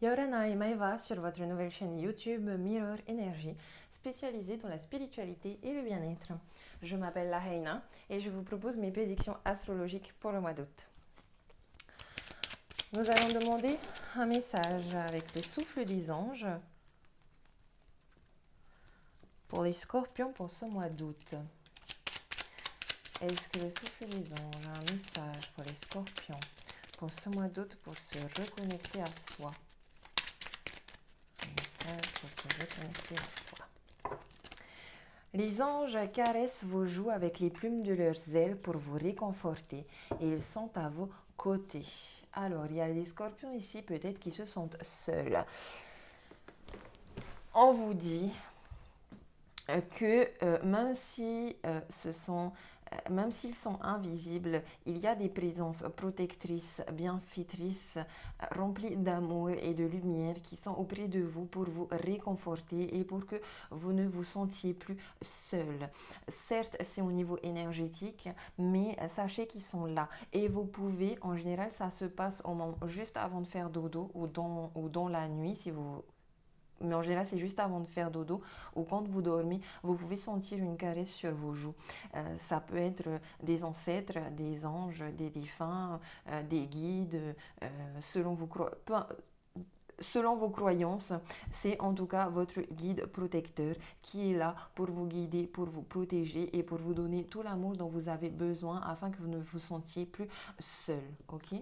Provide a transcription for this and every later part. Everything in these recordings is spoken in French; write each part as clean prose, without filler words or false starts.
Yorana et Maeva sur votre nouvelle chaîne YouTube Mirror Energy, spécialisée dans la spiritualité et le bien-être. Je m'appelle Lahaina et je vous propose mes prédictions astrologiques pour le mois d'août. Nous allons demander un message avec le souffle des anges pour les scorpions pour ce mois d'août. Est-ce que le souffle des anges a un message pour les scorpions pour ce mois d'août pour se reconnecter à soi? Pour se reconnecter à soi. Les anges caressent vos joues avec les plumes de leurs ailes pour vous réconforter et ils sont à vos côtés. Alors, il y a les scorpions ici peut-être qui se sentent seuls. On vous dit que même s'ils sont invisibles, il y a des présences protectrices, bienfaitrices, remplies d'amour et de lumière qui sont auprès de vous pour vous réconforter et pour que vous ne vous sentiez plus seul. Certes, c'est au niveau énergétique, mais sachez qu'ils sont là. Et vous pouvez, en général, ça se passe au moment juste avant de faire dodo ou dans la nuit, mais en général, c'est juste avant de faire dodo ou quand vous dormez, vous pouvez sentir une caresse sur vos joues. Ça peut être des ancêtres, des anges, des défunts, des guides, selon vos croyances, c'est en tout cas votre guide protecteur qui est là pour vous guider, pour vous protéger et pour vous donner tout l'amour dont vous avez besoin afin que vous ne vous sentiez plus seul. Ok?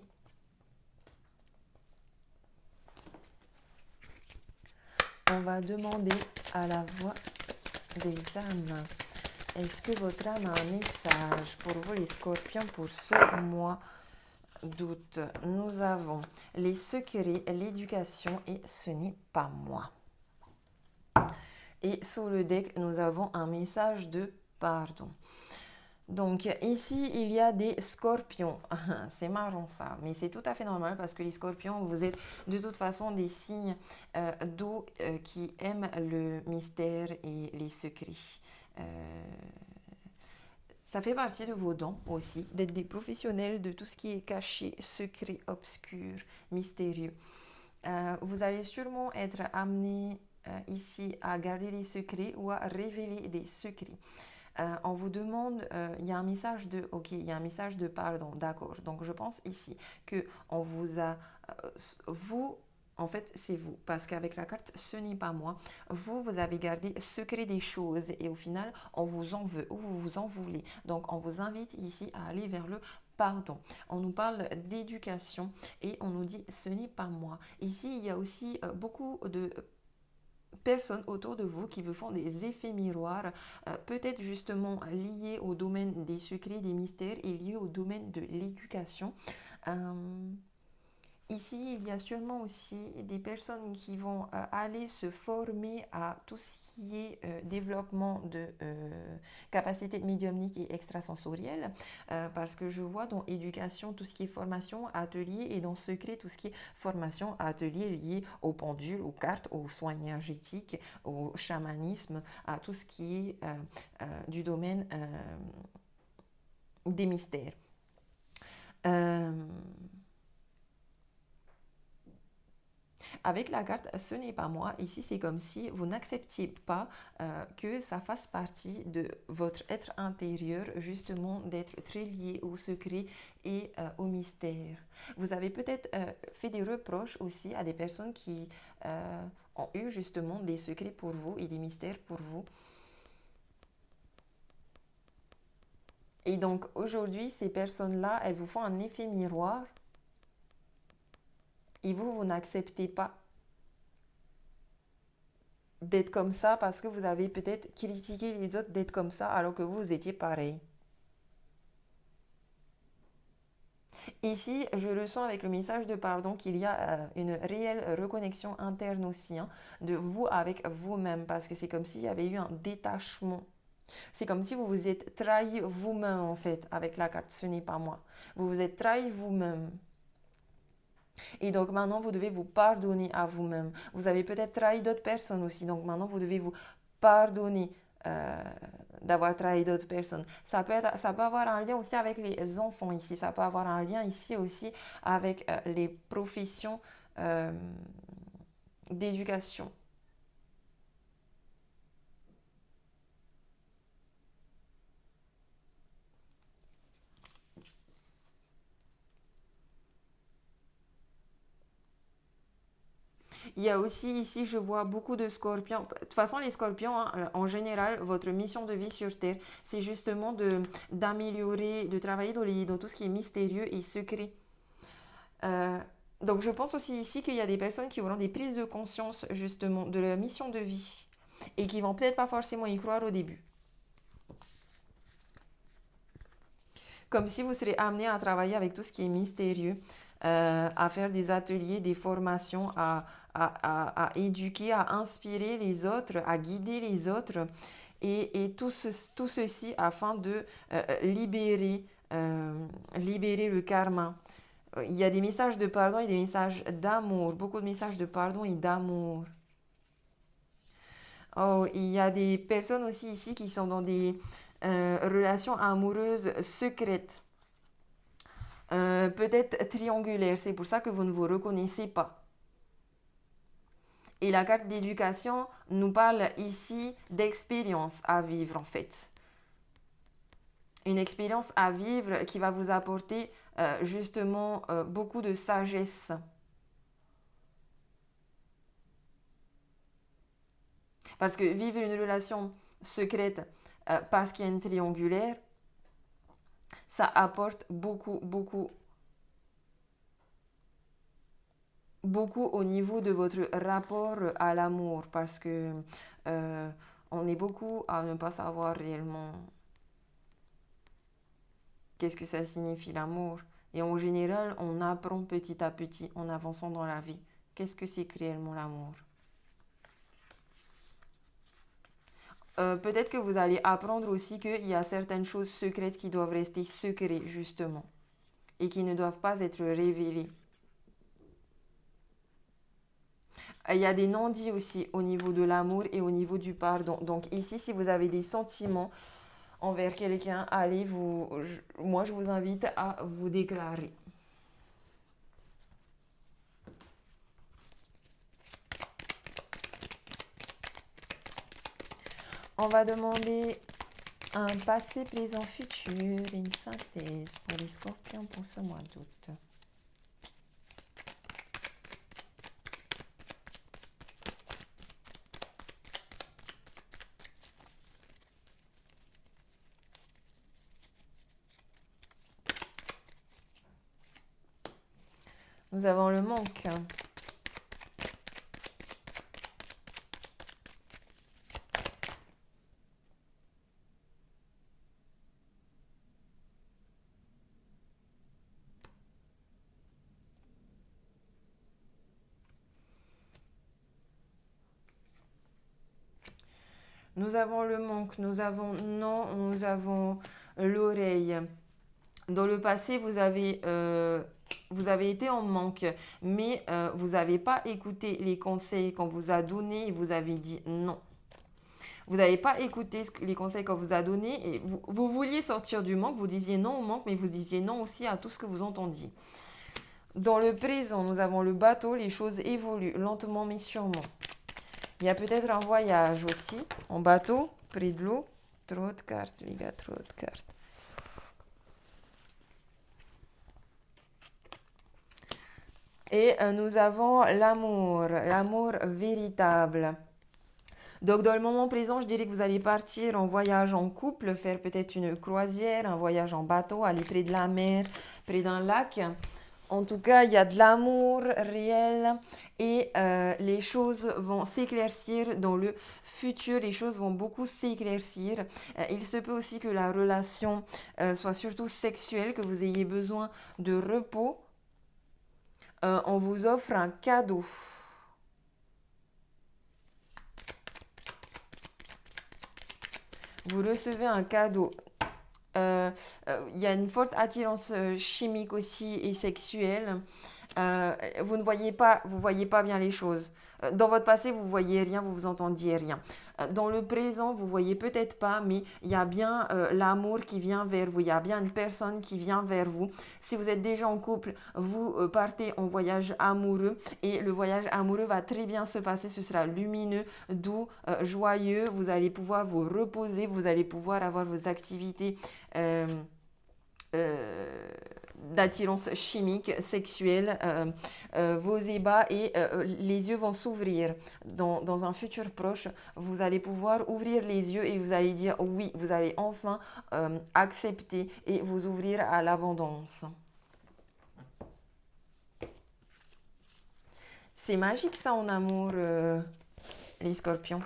On va demander à la voix des âmes. Est-ce que votre âme a un message pour vous les scorpions pour ce mois d'août? Nous avons les secrets, l'éducation et ce n'est pas moi. Et sous le deck, nous avons un message de pardon. Donc ici, il y a des scorpions. C'est marrant ça, mais c'est tout à fait normal parce que les scorpions, vous êtes de toute façon des signes d'eau qui aiment le mystère et les secrets. Ça fait partie de vos dons aussi, d'être des professionnels de tout ce qui est caché, secret, obscur, mystérieux. Vous allez sûrement être amené ici à garder des secrets ou à révéler des secrets. On vous demande, il y a un message de, ok, il y a un message de pardon, d'accord. Donc je pense ici que on vous a, vous, en fait, c'est vous, parce qu'avec la carte, ce n'est pas moi. Vous avez gardé secret des choses et au final, on vous en veut ou vous vous en voulez. Donc on vous invite ici à aller vers le pardon. On nous parle d'éducation et on nous dit ce n'est pas moi. Ici, il y a aussi beaucoup de personnes autour de vous qui vous font des effets miroirs, peut-être justement liés au domaine des secrets, des mystères et liés au domaine de l'éducation. Euh, Ici, il y a sûrement aussi des personnes qui vont aller se former à tout ce qui est développement de capacités médiumniques et extrasensorielles, parce que je vois dans éducation tout ce qui est formation, atelier, et dans secret tout ce qui est formation, atelier lié au pendule, aux cartes, aux soins énergétiques, au chamanisme, à tout ce qui est du domaine des mystères. Euh, Avec la carte, ce n'est pas moi. Ici, c'est comme si vous n'acceptiez pas que ça fasse partie de votre être intérieur, justement, d'être très lié au secret et au mystère. Vous avez peut-être fait des reproches aussi à des personnes qui ont eu justement des secrets pour vous et des mystères pour vous. Et donc aujourd'hui, ces personnes-là, elles vous font un effet miroir et vous n'acceptez pas d'être comme ça parce que vous avez peut-être critiqué les autres d'être comme ça alors que vous étiez pareil. Ici, je le sens avec le message de pardon qu'il y a une réelle reconnexion interne aussi, hein, de vous avec vous-même parce que c'est comme s'il y avait eu un détachement. C'est comme si vous vous êtes trahi vous-même en fait avec la carte, ce n'est pas moi. Vous vous êtes trahi vous-même. Et donc maintenant, vous devez vous pardonner à vous-même. Vous avez peut-être trahi d'autres personnes aussi. Donc maintenant, vous devez vous pardonner d'avoir trahi d'autres personnes. Ça peut avoir un lien aussi avec les enfants ici. Ça peut avoir un lien ici aussi avec les professions d'éducation. Il y a aussi ici, je vois beaucoup de scorpions. De toute façon, les scorpions, hein, en général, votre mission de vie sur Terre, c'est justement d'améliorer, de travailler dans tout ce qui est mystérieux et secret. Euh, donc, je pense aussi ici qu'il y a des personnes qui auront des prises de conscience, justement, de leur mission de vie et qui vont peut-être pas forcément y croire au début. Comme si vous serez amené à travailler avec tout ce qui est mystérieux, à faire des ateliers, des formations, à éduquer, à inspirer les autres, à guider les autres, et tout ceci afin de libérer, libérer le karma. Il y a des messages de pardon et des messages d'amour, beaucoup de messages de pardon et d'amour. Oh, il y a des personnes aussi ici qui sont dans des relations amoureuses secrètes. Peut-être triangulaire, c'est pour ça que vous ne vous reconnaissez pas. Et la carte d'éducation nous parle ici d'expérience à vivre en fait. Une expérience à vivre qui va vous apporter justement beaucoup de sagesse. Parce que vivre une relation secrète parce qu'il y a une triangulaire, ça apporte beaucoup au niveau de votre rapport à l'amour parce que euh, on est beaucoup à ne pas savoir réellement qu'est-ce que ça signifie l'amour. Et en général, on apprend petit à petit en avançant dans la vie. Qu'est-ce que c'est réellement l'amour? Peut-être que vous allez apprendre aussi qu'il y a certaines choses secrètes qui doivent rester secrètes, justement, et qui ne doivent pas être révélées. Il y a des non-dits aussi au niveau de l'amour et au niveau du pardon. Donc ici, si vous avez des sentiments envers quelqu'un, moi je vous invite à vous déclarer. On va demander un passé, présent, futur et une synthèse pour les scorpions pour ce mois d'août. Nous avons le manque. Nous avons le manque, nous avons non, nous avons l'oreille. Dans le passé, vous avez été en manque, mais vous n'avez pas écouté les conseils qu'on vous a donnés et vous avez dit non. Vous n'avez pas écouté les conseils qu'on vous a donnés et vous vouliez sortir du manque, vous disiez non au manque, mais vous disiez non aussi à tout ce que vous entendiez. Dans le présent, nous avons le bateau, les choses évoluent lentement mais sûrement. Il y a peut-être un voyage aussi, en bateau, près de l'eau. Trop de cartes, les gars, trop de cartes. Et nous avons l'amour véritable. Donc dans le moment présent, je dirais que vous allez partir en voyage en couple, faire peut-être une croisière, un voyage en bateau, aller près de la mer, près d'un lac. En tout cas, il y a de l'amour réel et les choses vont s'éclaircir dans le futur. Les choses vont beaucoup s'éclaircir. Il se peut aussi que la relation soit surtout sexuelle, que vous ayez besoin de repos. On vous offre un cadeau. Vous recevez un cadeau. Il y a une forte attirance chimique aussi et sexuelle. Vous ne voyez pas bien les choses. Dans votre passé, vous voyez rien, vous entendiez rien. Dans le présent, vous voyez peut-être pas, mais il y a bien l'amour qui vient vers vous. Il y a bien une personne qui vient vers vous. Si vous êtes déjà en couple, vous partez en voyage amoureux et le voyage amoureux va très bien se passer. Ce sera lumineux, doux, joyeux. Vous allez pouvoir vous reposer, vous allez pouvoir avoir vos activités. Euh, d'attirance chimique, sexuelle, vos ébats et les yeux vont s'ouvrir. Dans un futur proche, vous allez pouvoir ouvrir les yeux et vous allez dire oui, vous allez enfin accepter et vous ouvrir à l'abondance. C'est magique ça en amour, les scorpions.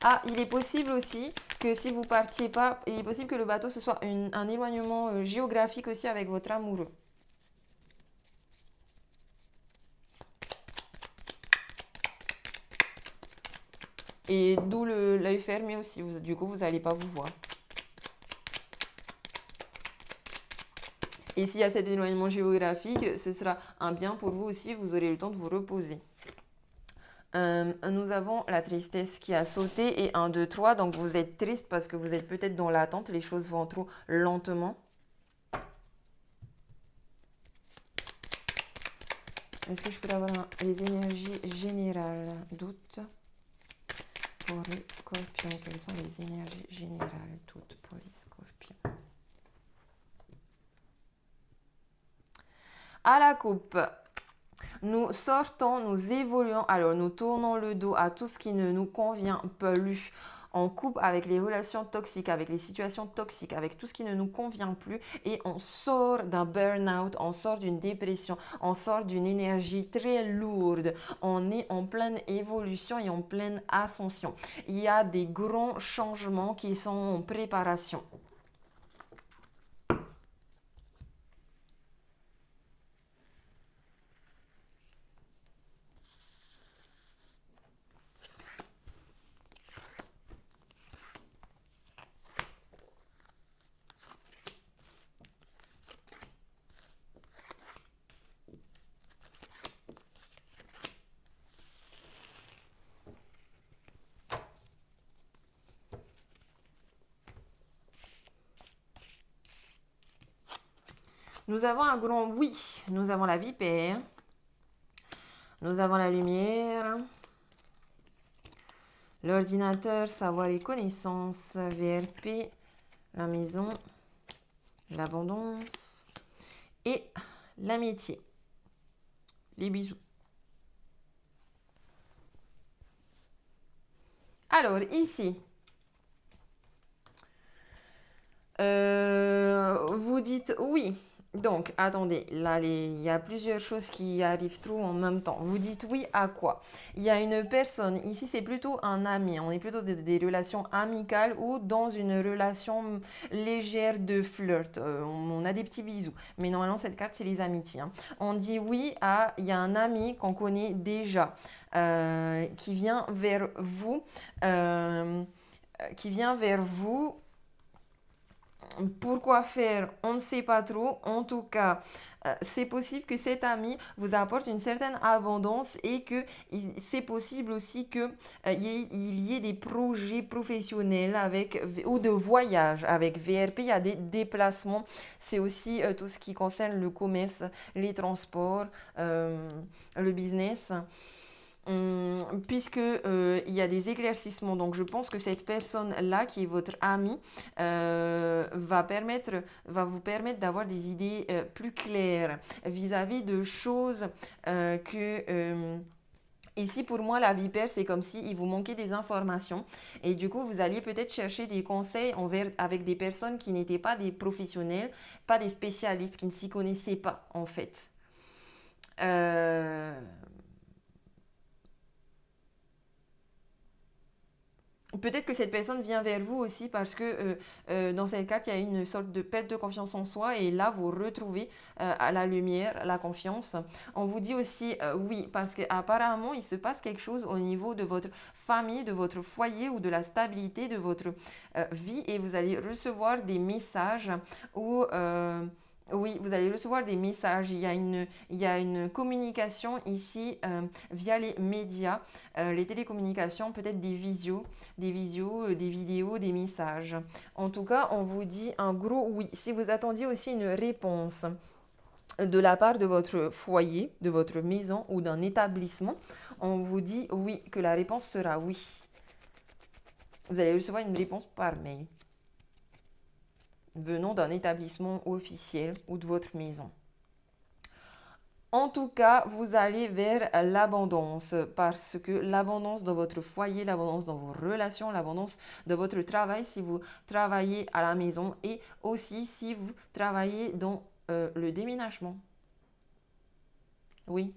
Ah, il est possible aussi que si vous partiez pas, il est possible que le bateau ce soit un éloignement géographique aussi avec votre amoureux. Et d'où l'œil fermé aussi. Du coup, vous n'allez pas vous voir. Et s'il y a cet éloignement géographique, ce sera un bien pour vous aussi. Vous aurez le temps de vous reposer. Nous avons la tristesse qui a sauté et 1, 2, 3. Donc vous êtes triste parce que vous êtes peut-être dans l'attente. Les choses vont trop lentement. Est-ce que je peux avoir les énergies générales? Doute pour les scorpions. Quelles sont les énergies générales? Doute pour les scorpions. À la coupe. Nous sortons, nous évoluons, alors nous tournons le dos à tout ce qui ne nous convient plus. On coupe avec les relations toxiques, avec les situations toxiques, avec tout ce qui ne nous convient plus et on sort d'un burn-out, on sort d'une dépression, on sort d'une énergie très lourde. On est en pleine évolution et en pleine ascension. Il y a des grands changements qui sont en préparation. Nous avons un grand oui. Nous avons la vipère. Nous avons la lumière. L'ordinateur, savoir et connaissance. VRP, la maison. L'abondance. Et l'amitié. Les bisous. Alors, ici. Vous dites oui. Donc, attendez, là, il y a plusieurs choses qui arrivent trop en même temps. Vous dites oui à quoi? Il y a une personne, ici c'est plutôt un ami, on est plutôt des relations amicales ou dans une relation légère de flirt. On a des petits bisous, mais normalement cette carte c'est les amitiés. Hein. On dit oui à, il y a un ami qu'on connaît déjà, qui vient vers vous, qui vient vers vous. Pourquoi faire? On ne sait pas trop. En tout cas, c'est possible que cet ami vous apporte une certaine abondance et que c'est possible aussi que il y ait des projets professionnels avec ou de voyage avec VRP. Il y a des déplacements. C'est aussi tout ce qui concerne le commerce, les transports, le business. Puisque il y a des éclaircissements, donc je pense que cette personne-là, qui est votre ami, va vous permettre d'avoir des idées plus claires vis-à-vis de choses que... Ici, pour moi, la vipère, c'est comme s'il vous manquait des informations. Et du coup, vous alliez peut-être chercher des conseils avec des personnes qui n'étaient pas des professionnels, pas des spécialistes, qui ne s'y connaissaient pas, en fait. Euh, Peut-être que cette personne vient vers vous aussi parce que dans cette carte, il y a une sorte de perte de confiance en soi et là, vous retrouvez à la lumière la confiance. On vous dit aussi oui, parce qu'apparemment, il se passe quelque chose au niveau de votre famille, de votre foyer ou de la stabilité de votre vie et vous allez recevoir des messages ou... oui, vous allez recevoir des messages. Il y a une communication ici via les médias, les télécommunications, peut-être des visios, des vidéos, des messages. En tout cas, on vous dit un gros oui. Si vous attendiez aussi une réponse de la part de votre foyer, de votre maison ou d'un établissement, on vous dit oui, que la réponse sera oui. Vous allez recevoir une réponse par mail venant d'un établissement officiel ou de votre maison. En tout cas, vous allez vers l'abondance parce que l'abondance dans votre foyer, l'abondance dans vos relations, l'abondance de votre travail si vous travaillez à la maison et aussi si vous travaillez dans le déménagement. Oui,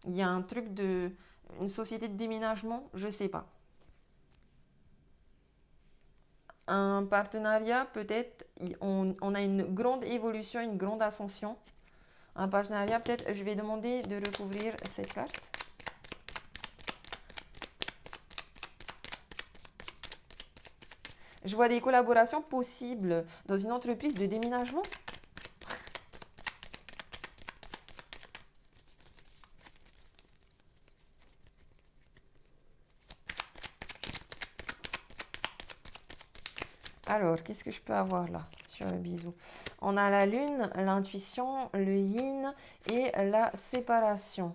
il y a un truc de une société de déménagement, je ne sais pas. Un partenariat, peut-être, on a une grande évolution, une grande ascension. Un partenariat, peut-être, je vais demander de recouvrir cette carte. Je vois des collaborations possibles dans une entreprise de déménagement. Alors, qu'est-ce que je peux avoir là sur le bisou? On a la lune, l'intuition, le yin et la séparation.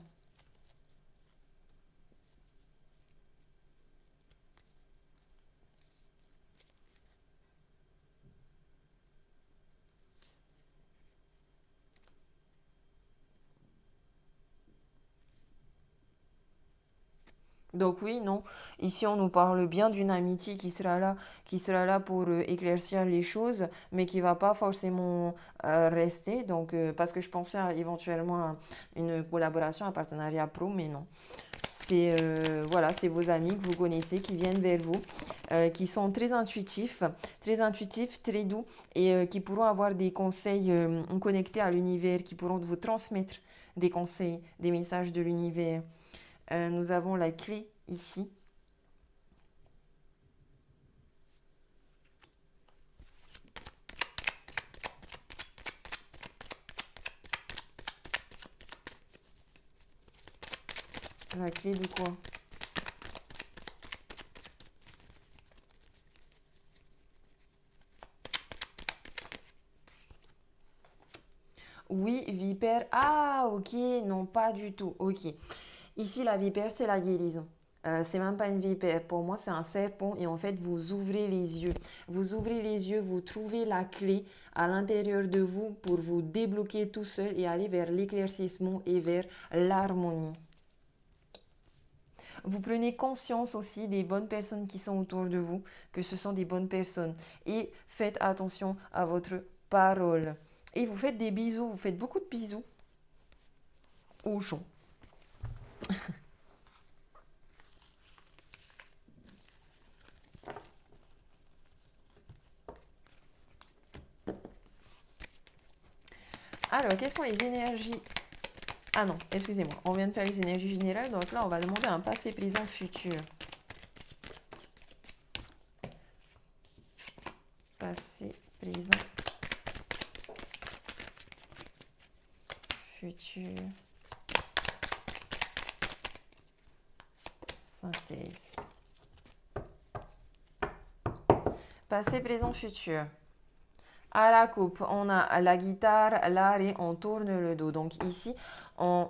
Donc oui, non. Ici, on nous parle bien d'une amitié qui sera là pour éclaircir les choses, mais qui va pas forcément rester. Donc, parce que je pensais éventuellement à une collaboration, un partenariat pro, mais non. C'est voilà, c'est vos amis que vous connaissez qui viennent vers vous, qui sont très intuitifs, très doux et qui pourront avoir des conseils connectés à l'univers, qui pourront vous transmettre des conseils, des messages de l'univers. Nous avons la clé ici. La clé de quoi? Oui, vipère. Ah, ok, non, pas du tout. Ok. Ici, la vipère, c'est la guérison. C'est même pas une vipère. Pour moi, c'est un serpent et en fait, vous ouvrez les yeux. Vous ouvrez les yeux, vous trouvez la clé à l'intérieur de vous pour vous débloquer tout seul et aller vers l'éclaircissement et vers l'harmonie. Vous prenez conscience aussi des bonnes personnes qui sont autour de vous, que ce sont des bonnes personnes. Et faites attention à votre parole. Et vous faites des bisous, vous faites beaucoup de bisous aux gens. Alors, quelles sont les énergies? Ah non, excusez-moi, on vient de faire les énergies générales, donc là, on va demander un passé, présent, futur. Passé, présent, futur. Synthèse. Passé, présent, futur. À la coupe, on a la guitare, l'art et on tourne le dos. Donc ici, on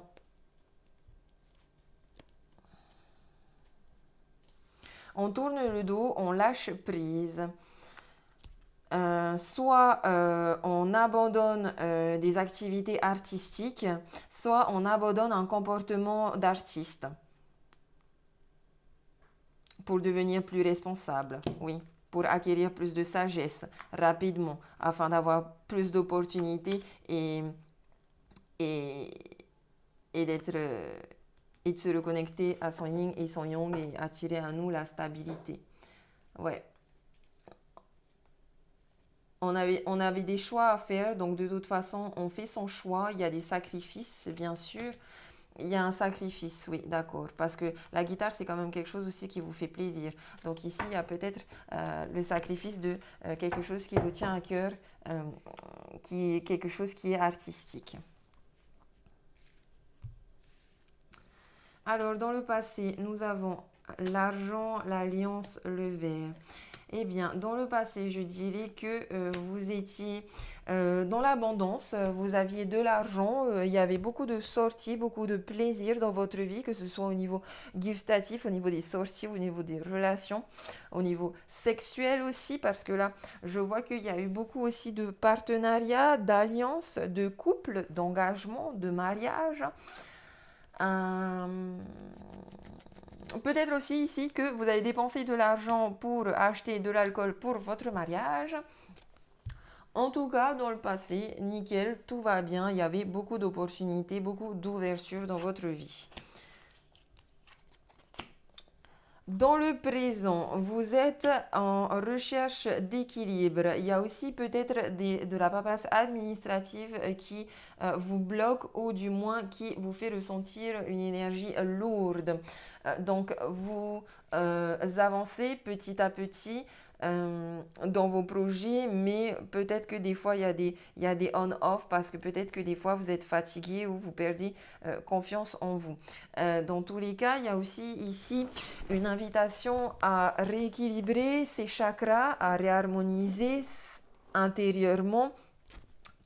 tourne le dos, on lâche prise. Soit on abandonne des activités artistiques, soit on abandonne un comportement d'artiste pour devenir plus responsable, oui, pour acquérir plus de sagesse rapidement, afin d'avoir plus d'opportunités et, et d'être et de se reconnecter à son yin et son yang et attirer à nous la stabilité. Ouais. On avait des choix à faire, donc de toute façon, on fait son choix. Il y a des sacrifices, bien sûr. Il y a un sacrifice, oui, d'accord. Parce que la guitare, c'est quand même quelque chose aussi qui vous fait plaisir. Donc ici, il y a peut-être le sacrifice de quelque chose qui vous tient à cœur, euh, qui est quelque chose qui est artistique. Alors, dans le passé, nous avons l'argent, l'alliance, le verre. Eh bien, dans le passé, je dirais que vous étiez dans l'abondance, vous aviez de l'argent, il y avait beaucoup de sorties, beaucoup de plaisir dans votre vie, que ce soit au niveau gustatif, au niveau des sorties, au niveau des relations, au niveau sexuel aussi, parce que là, je vois qu'il y a eu beaucoup aussi de partenariats, d'alliances, de couples, d'engagements, de mariages. Euh, Peut-être aussi ici que vous avez dépensé de l'argent pour acheter de l'alcool pour votre mariage. En tout cas, dans le passé, nickel, tout va bien. Il y avait beaucoup d'opportunités, beaucoup d'ouverture dans votre vie. Dans le présent, vous êtes en recherche d'équilibre. Il y a aussi peut-être de la paperasse administrative qui vous bloque ou du moins qui vous fait ressentir une énergie lourde. Donc, vous avancez petit à petit dans vos projets, mais peut-être que des fois, il y a des on-off parce que peut-être que des fois, vous êtes fatigué ou vous perdez confiance en vous. Dans tous les cas, il y a aussi ici une invitation à rééquilibrer ses chakras, à réharmoniser intérieurement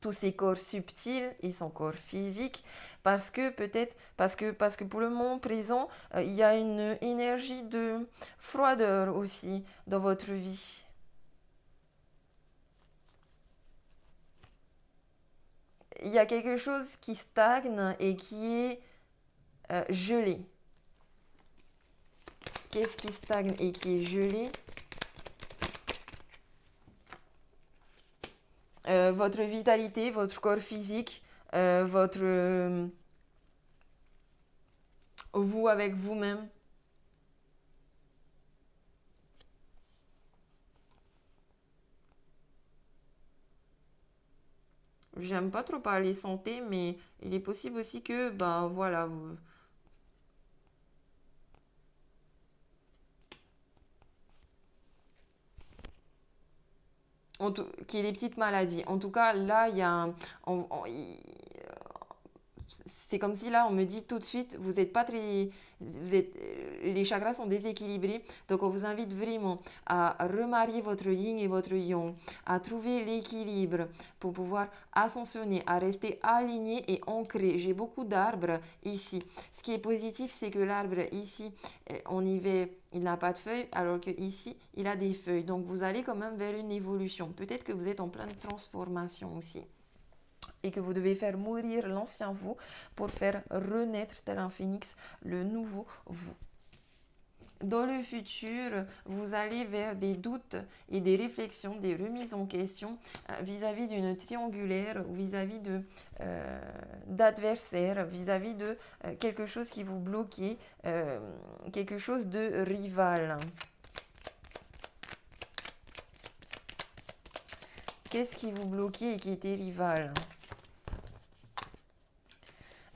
tous ses corps subtils et son corps physique parce que peut-être parce que pour le moment présent il y a une énergie de froideur aussi dans votre vie. Il y a quelque chose qui stagne et qui est gelé. Qu'est-ce qui stagne et qui est gelé? Votre vitalité, votre corps physique, votre vous avec vous-même. J'aime pas trop parler santé, mais il est possible aussi que, ben voilà, qu'il y ait des petites maladies. En tout cas, là, il y a c'est comme si là, on me dit tout de suite, vous n'êtes pas très, les chakras sont déséquilibrés. Donc, on vous invite vraiment à remarier votre yin et votre yang, à trouver l'équilibre pour pouvoir ascensionner, à rester aligné et ancré. J'ai beaucoup d'arbres ici. Ce qui est positif, c'est que l'arbre ici, en hiver, il n'a pas de feuilles, alors que ici, il a des feuilles. Donc, vous allez quand même vers une évolution. Peut-être que vous êtes en pleine transformation aussi et que vous devez faire mourir l'ancien vous pour faire renaître tel un phénix le nouveau vous. Dans le futur, vous allez vers des doutes et des réflexions, des remises en question vis-à-vis d'une triangulaire ou vis-à-vis d'adversaires, vis-à-vis de quelque chose qui vous bloquait, quelque chose de rival. Qu'est-ce qui vous bloquait et qui était rival?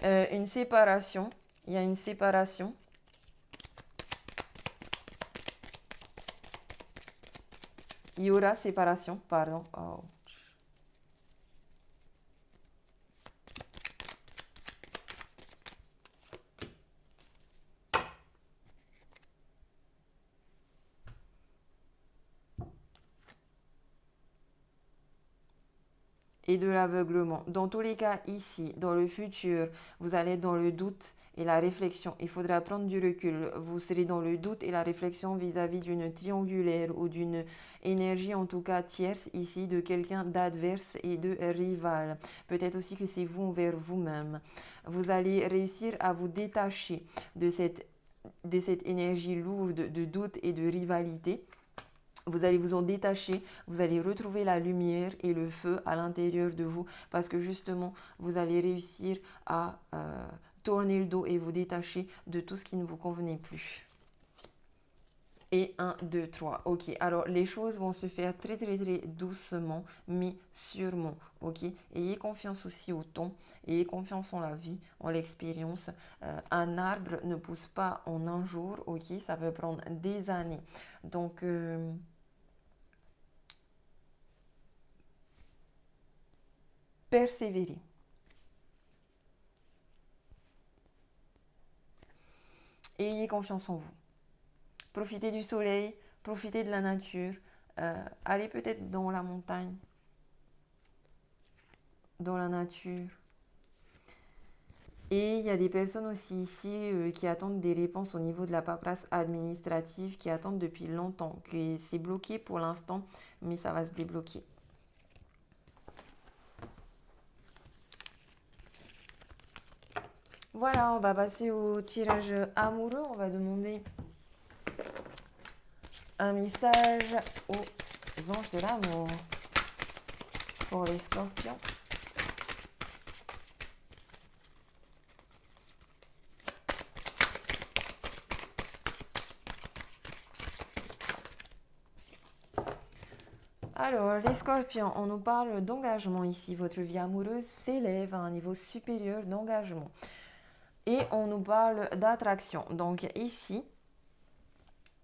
Une séparation. Il y a une séparation. Il y aura séparation, pardon. Oh. Et de l'aveuglement. Dans tous les cas, ici, dans le futur, vous allez être dans le doute et la réflexion. Il faudra prendre du recul. Vous serez dans le doute et la réflexion vis-à-vis d'une triangulaire ou d'une énergie, en tout cas tierce, ici, de quelqu'un d'adverse et de rival. Peut-être aussi que c'est vous envers vous-même. Vous allez réussir à vous détacher de cette énergie lourde de doute et de rivalité. Vous allez vous en détacher, vous allez retrouver la lumière et le feu à l'intérieur de vous parce que justement, vous allez réussir à tourner le dos et vous détacher de tout ce qui ne vous convenait plus. Et 1, 2, 3. Ok, alors les choses vont se faire très très très doucement, mais sûrement. Ok, ayez confiance aussi au temps, ayez confiance en la vie, en l'expérience. Un arbre ne pousse pas en un jour. Ok, ça peut prendre des années. Donc, persévérez. Ayez confiance en vous. Profitez du soleil, profitez de la nature. Allez peut-être dans la montagne, dans la nature. Et il y a des personnes aussi ici qui attendent des réponses au niveau de la paperasse administrative, qui attendent depuis longtemps, que c'est bloqué pour l'instant, mais ça va se débloquer. Voilà, on va passer au tirage amoureux. On va demander un message aux anges de l'amour pour les scorpions. Alors, les scorpions, on nous parle d'engagement ici. Votre vie amoureuse s'élève à un niveau supérieur d'engagement. Et on nous parle d'attraction. Donc ici,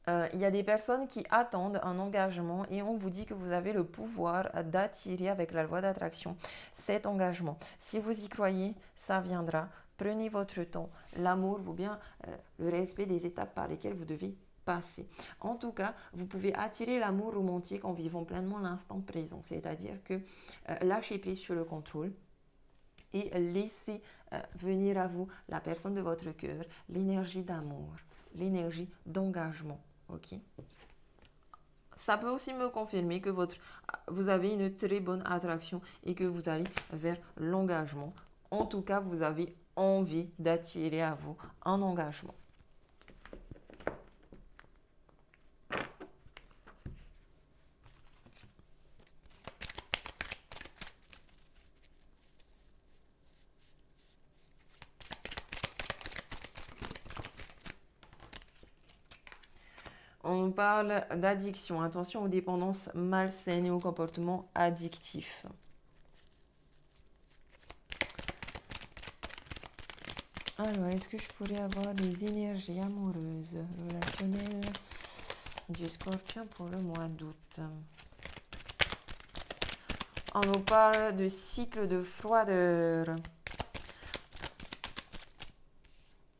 il y a des personnes qui attendent un engagement et on vous dit que vous avez le pouvoir d'attirer avec la loi d'attraction cet engagement. Si vous y croyez, ça viendra. Prenez votre temps. L'amour vaut bien le respect des étapes par lesquelles vous devez passer. En tout cas, vous pouvez attirer l'amour romantique en vivant pleinement l'instant présent. C'est-à-dire que lâchez prise sur le contrôle et laissez venir à vous la personne de votre cœur, l'énergie d'amour, l'énergie d'engagement. Ok. Ça peut aussi me confirmer que vous avez une très bonne attraction et que vous allez vers l'engagement. En tout cas, vous avez envie d'attirer à vous un engagement. On parle d'addiction. Attention aux dépendances malsaines et aux comportements addictifs. Alors, est-ce que je pourrais avoir des énergies amoureuses, relationnelles du scorpion pour le mois d'août? On nous parle de cycle de froideur.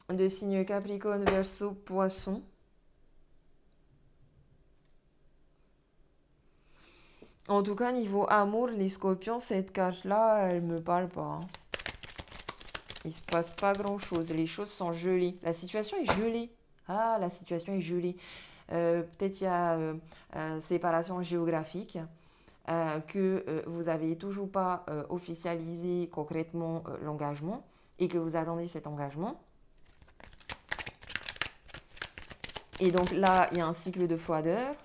De signes Capricorne, Verseau, Poisson. En tout cas, niveau amour, les scorpions, cette carte-là, elle me parle pas. Il se passe pas grand-chose. Les choses sont gelées. La situation est gelée. Ah, la situation est gelée. Peut-être il y a séparation géographique, que vous n'avez toujours pas officialisé concrètement l'engagement et que vous attendez cet engagement. Et donc là, il y a un cycle de froideur.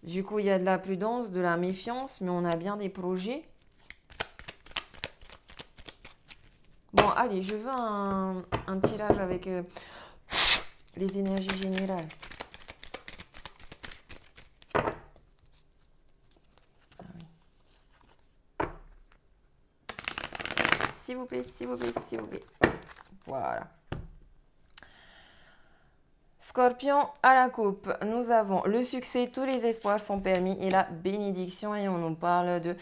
Du coup, il y a de la prudence, de la méfiance, mais on a bien des projets. Bon, allez, je veux un tirage avec les énergies générales. Ah oui. S'il vous plaît, s'il vous plaît, s'il vous plaît. Voilà. Scorpion à la coupe, nous avons le succès, tous les espoirs sont permis et la bénédiction. Et on nous parle de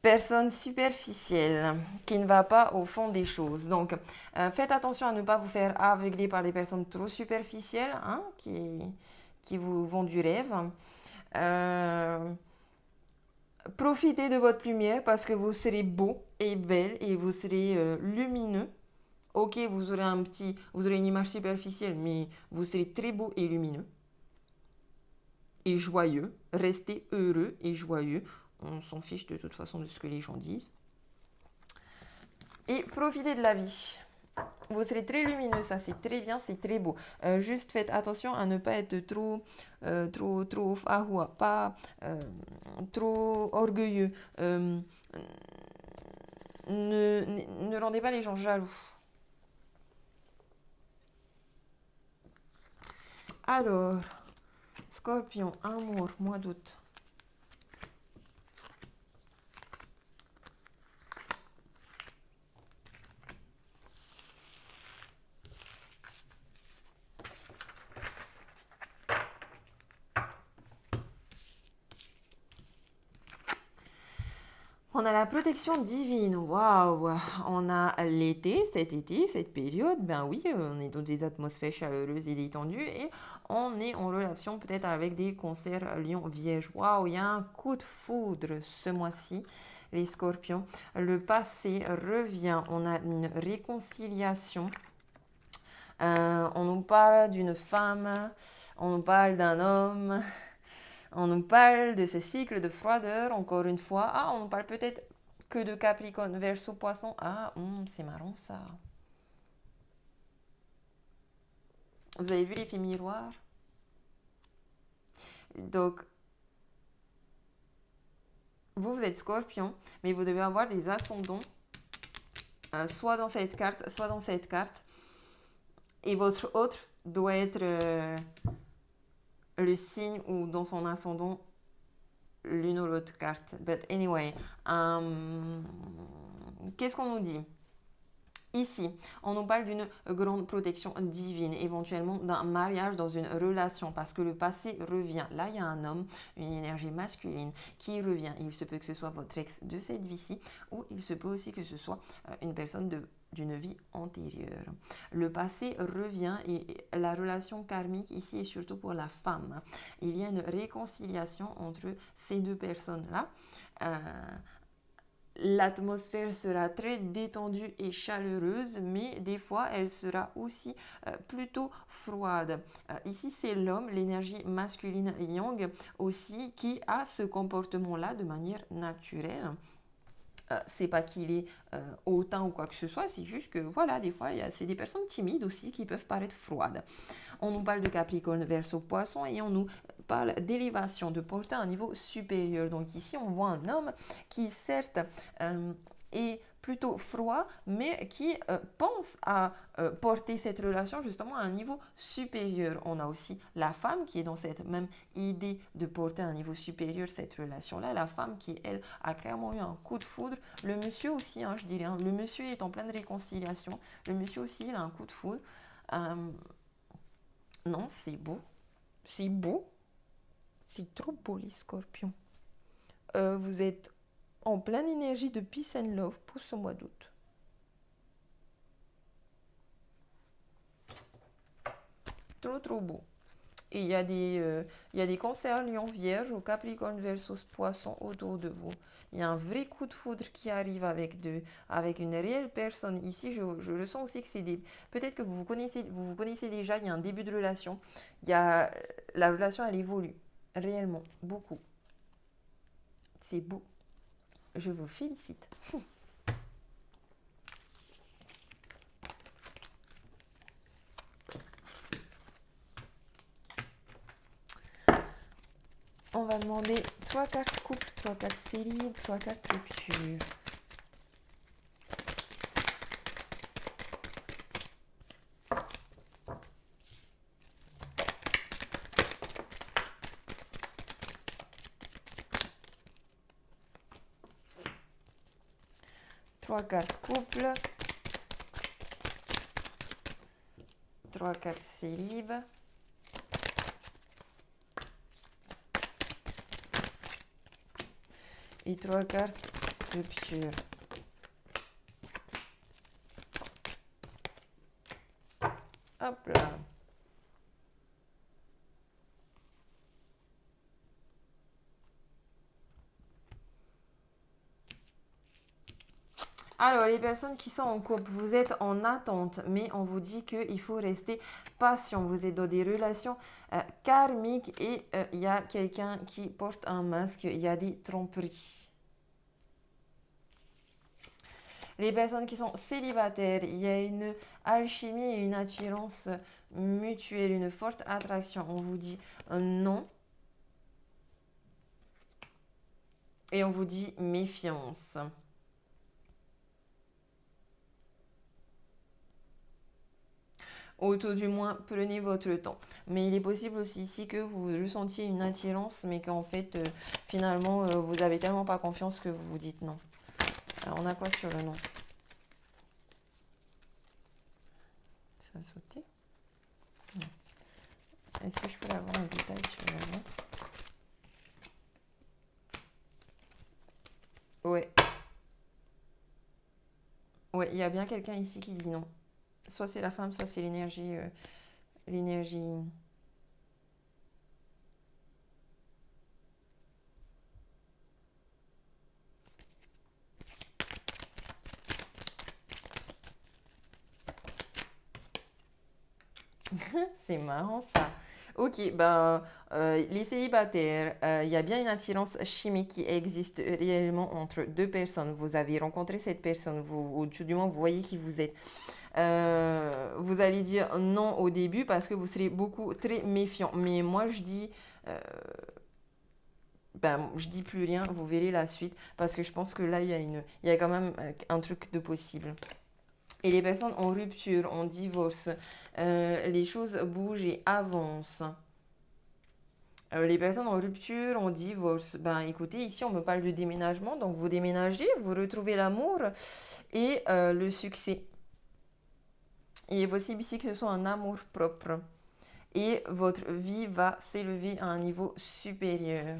personne superficielle qui ne va pas au fond des choses. Donc, faites attention à ne pas vous faire aveugler par des personnes trop superficielles hein, qui vous vendent du rêve. Profitez de votre lumière parce que vous serez beau et belle et vous serez lumineux. Ok, vous aurez une image superficielle, mais vous serez très beau et lumineux et joyeux. Restez heureux et joyeux. On s'en fiche de toute façon de ce que les gens disent. Et profitez de la vie. Vous serez très lumineux, ça c'est très bien, c'est très beau. Juste faites attention à ne pas être trop pas trop orgueilleux. Ne rendez pas les gens jaloux. Alors, Scorpion, amour, mois d'août. On a la protection divine, waouh! On a l'été, cette période, ben oui, on est dans des atmosphères chaleureuses et détendues et on est en relation peut-être avec des cancers lion vierge. Waouh, il y a un coup de foudre ce mois-ci, les scorpions. Le passé revient, on a une réconciliation. On nous parle d'une femme, on nous parle d'un homme. On nous parle de ce cycle de froideur, encore une fois. Ah, on nous parle peut-être que de Capricorne, Verseau, Poisson. Ah, c'est marrant ça. Vous avez vu l'effet miroir? Donc, vous êtes Scorpion, mais vous devez avoir des ascendants, soit dans cette carte, soit dans cette carte. Et votre autre doit être le signe ou dans son ascendant l'une ou l'autre carte. But anyway, qu'est-ce qu'on nous dit? Ici, on nous parle d'une grande protection divine, éventuellement d'un mariage dans une relation, parce que le passé revient. Là, il y a un homme, une énergie masculine qui revient. Il se peut que ce soit votre ex de cette vie-ci, ou il se peut aussi que ce soit une personne d'une vie antérieure. Le passé revient et la relation karmique ici est surtout pour la femme. Il y a une réconciliation entre ces deux personnes-là. L'atmosphère sera très détendue et chaleureuse, mais des fois, elle sera aussi plutôt froide. Ici, c'est l'homme, l'énergie masculine yang aussi, qui a ce comportement-là de manière naturelle. C'est pas qu'il est hautain ou quoi que ce soit, c'est juste que voilà, des fois, c'est des personnes timides aussi qui peuvent paraître froides. On nous parle de Capricorne, Verseau, Poisson et on nous parle d'élévation, de porter à un niveau supérieur. Donc ici, on voit un homme qui certes est plutôt froid, mais qui pense à porter cette relation justement à un niveau supérieur. On a aussi la femme qui est dans cette même idée de porter à un niveau supérieur cette relation-là. La femme qui, elle, a clairement eu un coup de foudre. Le monsieur aussi, hein, je dirais. Hein, le monsieur est en pleine réconciliation. Le monsieur aussi, il a un coup de foudre. Non, c'est beau. C'est beau. C'est trop beau, les scorpions. Vous êtes en pleine énergie de peace and love pour ce mois d'août. Trop, trop beau. Et il y a des cancers lion vierge ou capricorne versus poisson autour de vous. Il y a un vrai coup de foudre qui arrive avec une réelle personne. Ici, je ressens aussi que c'est des... Peut-être que vous vous connaissez déjà, il y a un début de relation. La relation, elle évolue réellement, beaucoup. C'est beau. Je vous félicite. On va demander 3 cartes couple, 3 cartes célib, 3 cartes rupture. Trois cartes couple, 3 cartes célib, et 3 cartes rupture. Hop là. Alors, les personnes qui sont en couple, vous êtes en attente, mais on vous dit qu'il faut rester patient. Vous êtes dans des relations karmiques et il y a quelqu'un qui porte un masque, il y a des tromperies. Les personnes qui sont célibataires, il y a une alchimie et une attirance mutuelle, une forte attraction. On vous dit non. Et on vous dit méfiance. Ou tout du moins, prenez votre temps. Mais il est possible aussi ici que vous ressentiez une attirance, mais qu'en fait, finalement, vous avez tellement pas confiance que vous vous dites non. Alors, on a quoi sur le non? Ça a sauté. Est-ce que je peux avoir un détail sur le non? Ouais. Ouais, il y a bien quelqu'un ici qui dit non. Soit c'est la femme, soit c'est l'énergie. L'énergie. C'est marrant ça. Ok, ben, les célibataires, il y a bien une attirance chimique qui existe réellement entre deux personnes. Vous avez rencontré cette personne, ou du moins vous voyez qui vous êtes. Vous allez dire non au début parce que vous serez beaucoup très méfiant. Mais moi je dis, euh, ben, je dis plus rien, vous verrez la suite parce que je pense que là il y a quand même un truc de possible. Et les personnes en rupture, en divorce, les choses bougent et avancent. Les personnes en rupture, en divorce, ben écoutez, ici on me parle de déménagement, donc vous déménagez, vous retrouvez l'amour et le succès. Il est possible ici que ce soit un amour propre et votre vie va s'élever à un niveau supérieur.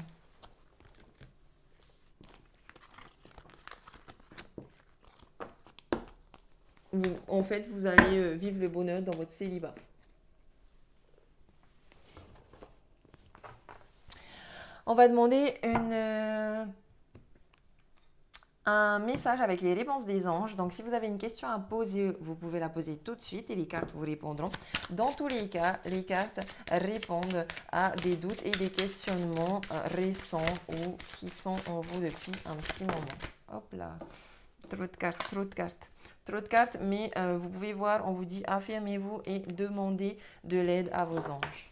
En fait, vous allez vivre le bonheur dans votre célibat. On va demander un message avec les réponses des anges. Donc, si vous avez une question à poser, vous pouvez la poser tout de suite et les cartes vous répondront. Dans tous les cas, les cartes répondent à des doutes et des questionnements récents ou qui sont en vous depuis un petit moment. Hop là, trop de cartes, trop de cartes. Trop de cartes, mais vous pouvez voir, on vous dit affirmez-vous et demandez de l'aide à vos anges.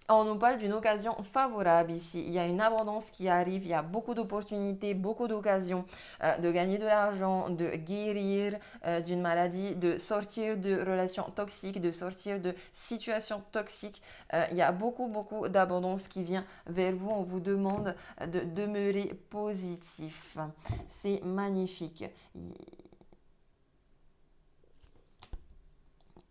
On nous parle d'une occasion favorable ici. Il y a une abondance qui arrive, il y a beaucoup d'opportunités, beaucoup d'occasions de gagner de l'argent, de guérir d'une maladie, de sortir de relations toxiques, de sortir de situations toxiques. Il y a beaucoup, beaucoup d'abondance qui vient vers vous. On vous demande de demeurer positif. C'est magnifique.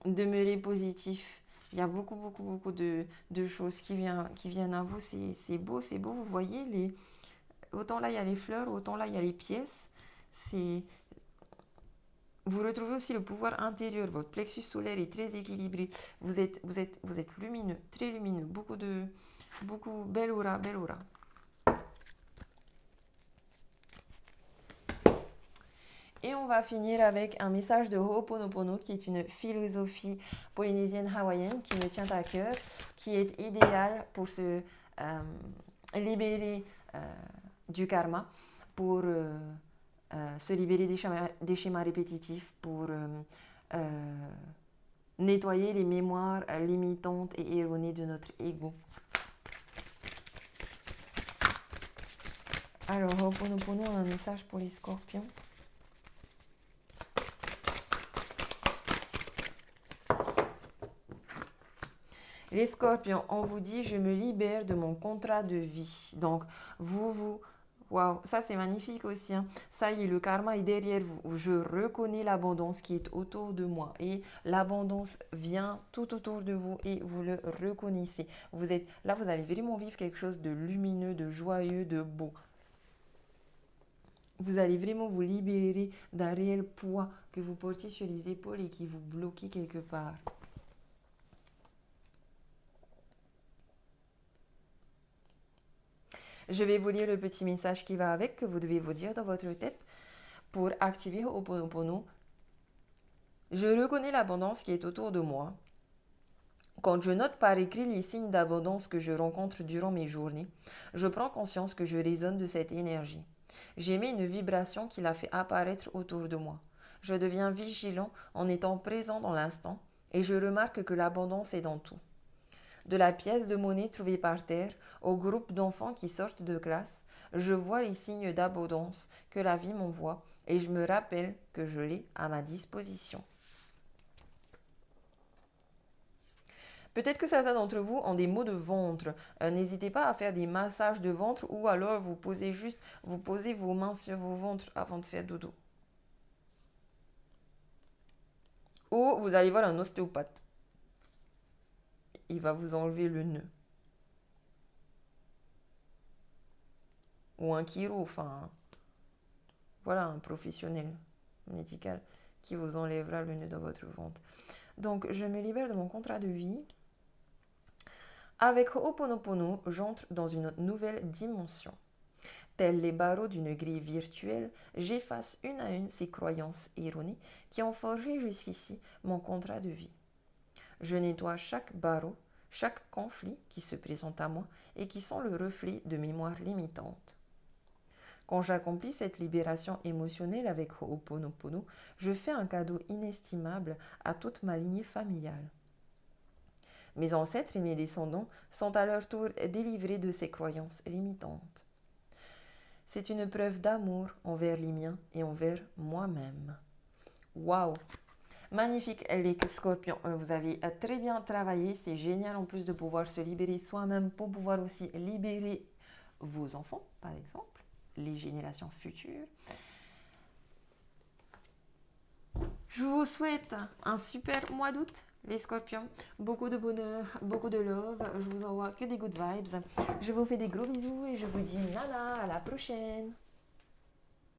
Demeurer positif. Il y a beaucoup, beaucoup, beaucoup de choses qui viennent à vous. C'est beau, c'est beau. Vous voyez, autant là, il y a les fleurs, autant là, il y a les pièces. Vous retrouvez aussi le pouvoir intérieur. Votre plexus solaire est très équilibré. Vous êtes lumineux, très lumineux. Beaucoup, belle aura, belle aura. Et on va finir avec un message de Ho'oponopono, qui est une philosophie polynésienne hawaïenne qui me tient à cœur, qui est idéale pour se libérer du karma, pour se libérer des schémas répétitifs, pour nettoyer les mémoires limitantes et erronées de notre ego. Alors, Ho'oponopono a un message pour les scorpions. Les scorpions, on vous dit, je me libère de mon contrat de vie. Donc, waouh, ça c'est magnifique aussi. Hein. Ça y est, le karma est derrière vous. Je reconnais l'abondance qui est autour de moi. Et l'abondance vient tout autour de vous et vous le reconnaissez. Vous allez vraiment vivre quelque chose de lumineux, de joyeux, de beau. Vous allez vraiment vous libérer d'un réel poids que vous portez sur les épaules et qui vous bloquait quelque part. Je vais vous lire le petit message qui va avec, que vous devez vous dire dans votre tête pour activer Ho'oponopono. Je reconnais l'abondance qui est autour de moi. Quand je note par écrit les signes d'abondance que je rencontre durant mes journées, je prends conscience que je résonne de cette énergie. J'émets une vibration qui la fait apparaître autour de moi. Je deviens vigilant en étant présent dans l'instant et je remarque que l'abondance est dans tout. De la pièce de monnaie trouvée par terre au groupe d'enfants qui sortent de classe, je vois les signes d'abondance que la vie m'envoie Et je me rappelle que je l'ai à ma disposition. Peut-être que certains d'entre vous ont des maux de ventre. N'hésitez pas à faire des massages de ventre ou alors vous posez vos mains sur vos ventres avant de faire dodo. Ou vous allez voir un ostéopathe. Il va vous enlever le nœud. Ou un chiro, enfin, voilà, un professionnel médical qui vous enlèvera le nœud dans votre ventre. Donc, je me libère de mon contrat de vie. Avec Ho'oponopono, j'entre dans une nouvelle dimension. Tels les barreaux d'une grille virtuelle, j'efface une à une ces croyances erronées qui ont forgé jusqu'ici mon contrat de vie. Je nettoie chaque barreau, chaque conflit qui se présente à moi et qui sont le reflet de mémoires limitantes. Quand j'accomplis cette libération émotionnelle avec Ho'oponopono, je fais un cadeau inestimable à toute ma lignée familiale. Mes ancêtres et mes descendants sont à leur tour délivrés de ces croyances limitantes. C'est une preuve d'amour envers les miens et envers moi-même. Waouh! Magnifique les scorpions, vous avez très bien travaillé, c'est génial en plus de pouvoir se libérer soi-même pour pouvoir aussi libérer vos enfants, par exemple, les générations futures. Je vous souhaite un super mois d'août, les scorpions. Beaucoup de bonheur, beaucoup de love. Je vous envoie que des good vibes. Je vous fais des gros bisous et je vous dis nana, à la prochaine.